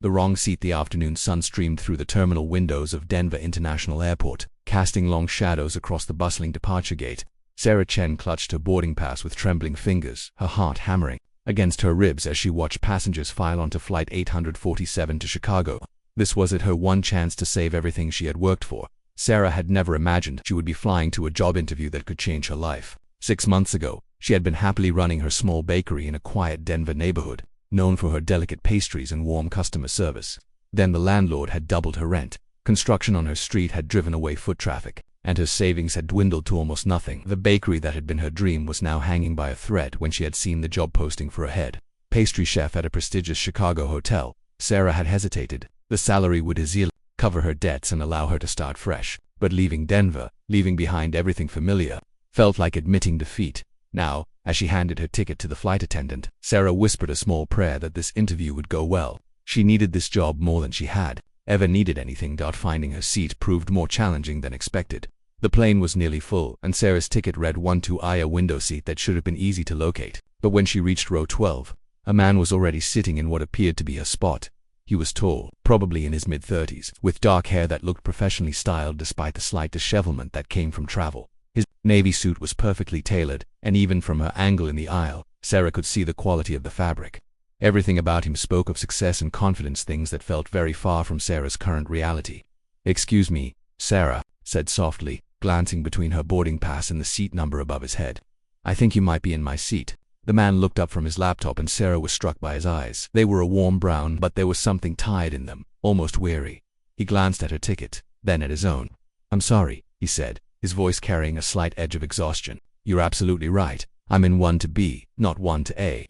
The wrong seat. The afternoon sun streamed through the terminal windows of Denver International Airport, casting long shadows across the bustling departure gate. Sarah Chen clutched her boarding pass with trembling fingers, her heart hammering against her ribs as she watched passengers file onto Flight 847 to Chicago. This was it, her one chance to save everything she had worked for. Sarah had never imagined she would be flying to a job interview that could change her life. 6 months ago, she had been happily running her small bakery in a quiet Denver neighborhood, known for her delicate pastries and warm customer service. Then the landlord had doubled her rent, construction on her street had driven away foot traffic, and her savings had dwindled to almost nothing. The bakery that had been her dream was now hanging by a thread when she had seen the job posting for a head pastry chef at a prestigious Chicago hotel. Sarah had hesitated. The salary would easily cover her debts and allow her to start fresh. But leaving Denver, leaving behind everything familiar, felt like admitting defeat. Now, as she handed her ticket to the flight attendant, Sarah whispered a small prayer that this interview would go well. She needed this job more than she had ever needed anything. Finding her seat proved more challenging than expected. The plane was nearly full, and Sarah's ticket read 1-2I, a window seat that should have been easy to locate. But when she reached row 12, a man was already sitting in what appeared to be her spot. He was tall, probably in his mid-30s, with dark hair that looked professionally styled despite the slight dishevelment that came from travel. His navy suit was perfectly tailored, and even from her angle in the aisle, Sarah could see the quality of the fabric. Everything about him spoke of success and confidence, things that felt very far from Sarah's current reality. "Excuse me," Sarah said softly, glancing between her boarding pass and the seat number above his head. "I think you might be in my seat." The man looked up from his laptop and Sarah was struck by his eyes. They were a warm brown, but there was something tired in them, almost weary. He glanced at her ticket, then at his own. "I'm sorry," he said, his voice carrying a slight edge of exhaustion. "You're absolutely right. I'm in 1-B, not 1-A."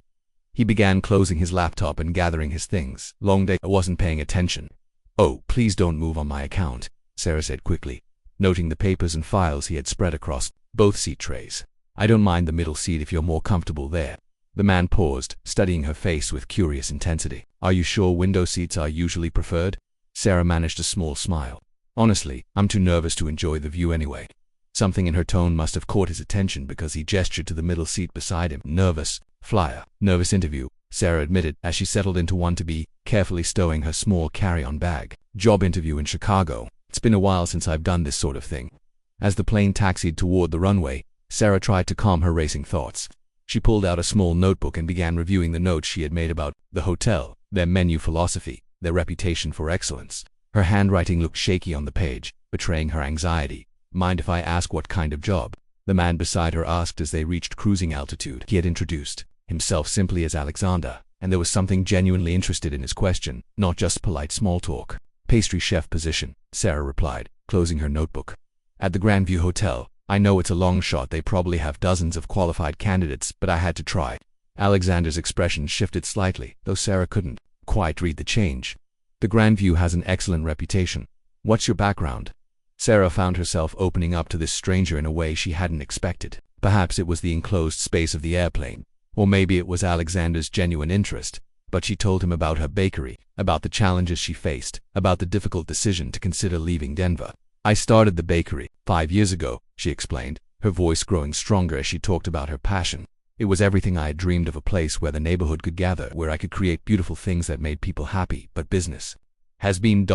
He began closing his laptop and gathering his things. "Long day." I wasn't paying attention. "Oh, please don't move on my account," Sarah said quickly, noting the papers and files he had spread across both seat trays. "I don't mind the middle seat if you're more comfortable there." The man paused, studying her face with curious intensity. "Are you sure window seats are usually preferred?" Sarah managed a small smile. "Honestly, I'm too nervous to enjoy the view anyway." Something in her tone must have caught his attention because he gestured to the middle seat beside him. "Nervous flyer, nervous interview," Sarah admitted as she settled into 1-B, carefully stowing her small carry-on bag. "Job interview in Chicago. It's been a while since I've done this sort of thing." As the plane taxied toward the runway, Sarah tried to calm her racing thoughts. She pulled out a small notebook and began reviewing the notes she had made about the hotel, their menu philosophy, their reputation for excellence. Her handwriting looked shaky on the page, betraying her anxiety. "Mind if I ask what kind of job?" the man beside her asked as they reached cruising altitude. He had introduced himself simply as Alexander, and there was something genuinely interested in his question, not just polite small talk. "Pastry chef position," Sarah replied, closing her notebook. "At the Grandview Hotel. I know it's a long shot, they probably have dozens of qualified candidates, but I had to try." Alexander's expression shifted slightly, though Sarah couldn't quite read the change. "The Grandview has an excellent reputation. What's your background?" Sarah found herself opening up to this stranger in a way she hadn't expected. Perhaps it was the enclosed space of the airplane, or maybe it was Alexander's genuine interest, but she told him about her bakery, about the challenges she faced, about the difficult decision to consider leaving Denver. "I started the bakery 5 years ago," she explained, her voice growing stronger as she talked about her passion. "It was everything I had dreamed of, a place where the neighborhood could gather, where I could create beautiful things that made people happy, but business has been ...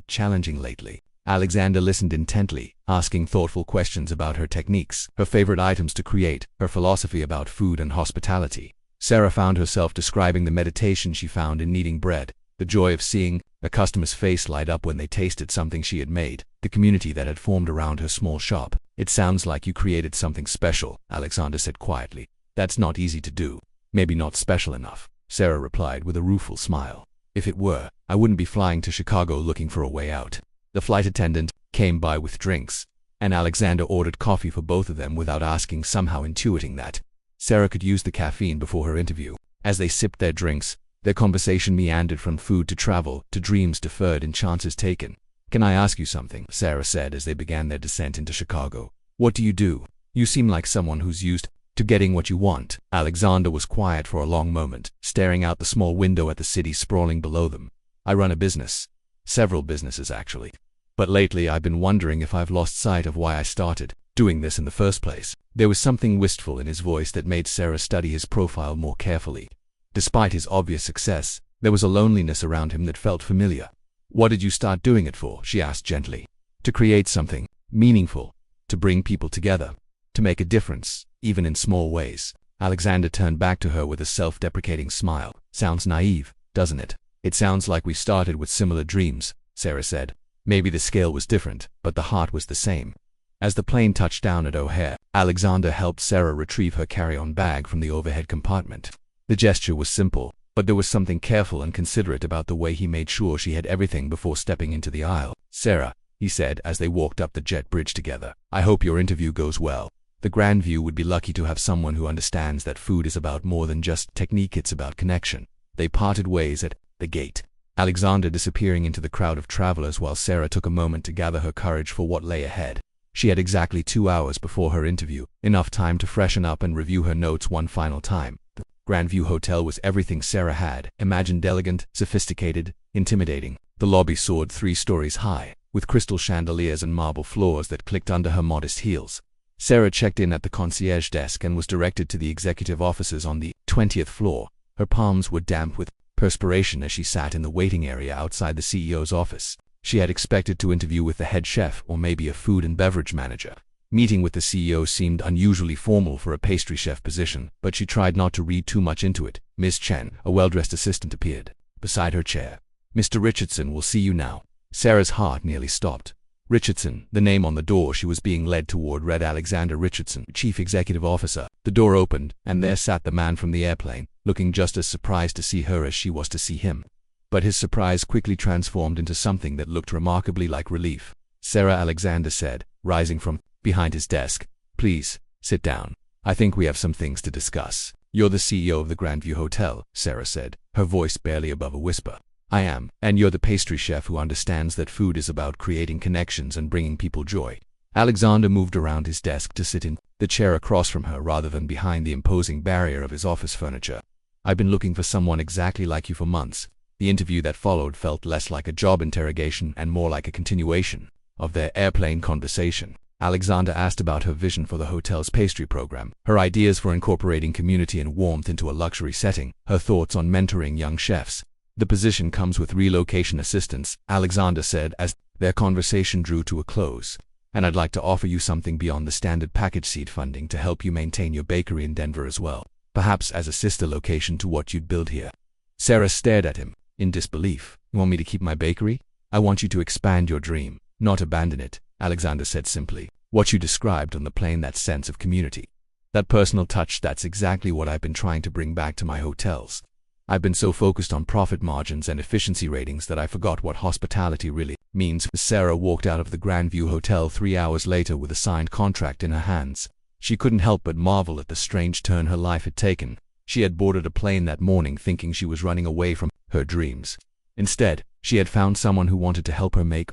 challenging lately." Alexander listened intently, asking thoughtful questions about her techniques, her favorite items to create, her philosophy about food and hospitality. Sarah found herself describing the meditation she found in kneading bread, the joy of seeing a customer's face light up when they tasted something she had made, the community that had formed around her small shop. "It sounds like you created something special," Alexander said quietly. "That's not easy to do." "Maybe not special enough," Sarah replied with a rueful smile. "If it were, I wouldn't be flying to Chicago looking for a way out." The flight attendant came by with drinks, and Alexander ordered coffee for both of them without asking, somehow intuiting that Sarah could use the caffeine before her interview. As they sipped their drinks, their conversation meandered from food to travel, to dreams deferred and chances taken. "Can I ask you something?" Sarah said as they began their descent into Chicago. "What do you do? You seem like someone who's used to getting what you want." Alexander was quiet for a long moment, staring out the small window at the city sprawling below them. "I run a business. Several businesses, actually. But lately I've been wondering if I've lost sight of why I started doing this in the first place." There was something wistful in his voice that made Sarah study his profile more carefully. Despite his obvious success, There was a loneliness around him that felt familiar. "What did you start doing it for?" she asked gently. "To create something meaningful, to bring people together, to make a difference, even in small ways." Alexander turned back to her with a self-deprecating smile. "Sounds naive, doesn't it?" "It sounds like we started with similar dreams," Sarah said. "Maybe the scale was different, but the heart was the same." As the plane touched down at O'Hare, Alexander helped Sarah retrieve her carry-on bag from the overhead compartment. The gesture was simple, but there was something careful and considerate about the way he made sure she had everything before stepping into the aisle. "Sarah," he said as they walked up the jet bridge together, "I hope your interview goes well. The Grandview would be lucky to have someone who understands that food is about more than just technique, it's about connection." They parted ways at the gate, Alexander disappearing into the crowd of travelers while Sarah took a moment to gather her courage for what lay ahead. She had exactly 2 hours before her interview, enough time to freshen up and review her notes one final time. The Grandview Hotel was everything Sarah had imagined: elegant, sophisticated, intimidating. The lobby soared 3 stories high, with crystal chandeliers and marble floors that clicked under her modest heels. Sarah checked in at the concierge desk and was directed to the executive offices on the 20th floor. Her palms were damp with perspiration as she sat in the waiting area outside the CEO's office. She had expected to interview with the head chef or maybe a food and beverage manager. Meeting with the CEO seemed unusually formal for a pastry chef position, but she tried not to read too much into it. Miss Chen, a well-dressed assistant, appeared beside her chair. "Mr. Richardson will see you now." Sarah's heart nearly stopped. Richardson, the name on the door she was being led toward, read Alexander Richardson, Chief Executive Officer. The door opened, and there sat the man from the airplane, looking just as surprised to see her as she was to see him. But his surprise quickly transformed into something that looked remarkably like relief. "Sarah," Alexander said, rising from behind his desk, "please, sit down. I think we have some things to discuss." "You're the CEO of the Grandview Hotel," Sarah said, her voice barely above a whisper. "I am, and you're the pastry chef who understands that food is about creating connections and bringing people joy." Alexander moved around his desk to sit in the chair across from her rather than behind the imposing barrier of his office furniture. "I've been looking for someone exactly like you for months." The interview that followed felt less like a job interrogation and more like a continuation of their airplane conversation. Alexander asked about her vision for the hotel's pastry program, her ideas for incorporating community and warmth into a luxury setting, her thoughts on mentoring young chefs. "The position comes with relocation assistance," Alexander said as their conversation drew to a close. "And I'd like to offer you something beyond the standard package: seed funding to help you maintain your bakery in Denver as well, perhaps as a sister location to what you'd build here." Sarah stared at him in disbelief. "You want me to keep my bakery?" "I want you to expand your dream, not abandon it," Alexander said simply. "What you described on the plane, that sense of community, that personal touch, that's exactly what I've been trying to bring back to my hotels. I've been so focused on profit margins and efficiency ratings that I forgot what hospitality really means." Sarah walked out of the Grandview Hotel 3 hours later with a signed contract in her hands. She couldn't help but marvel at the strange turn her life had taken. She had boarded a plane that morning thinking she was running away from her dreams. Instead, she had found someone who wanted to help her make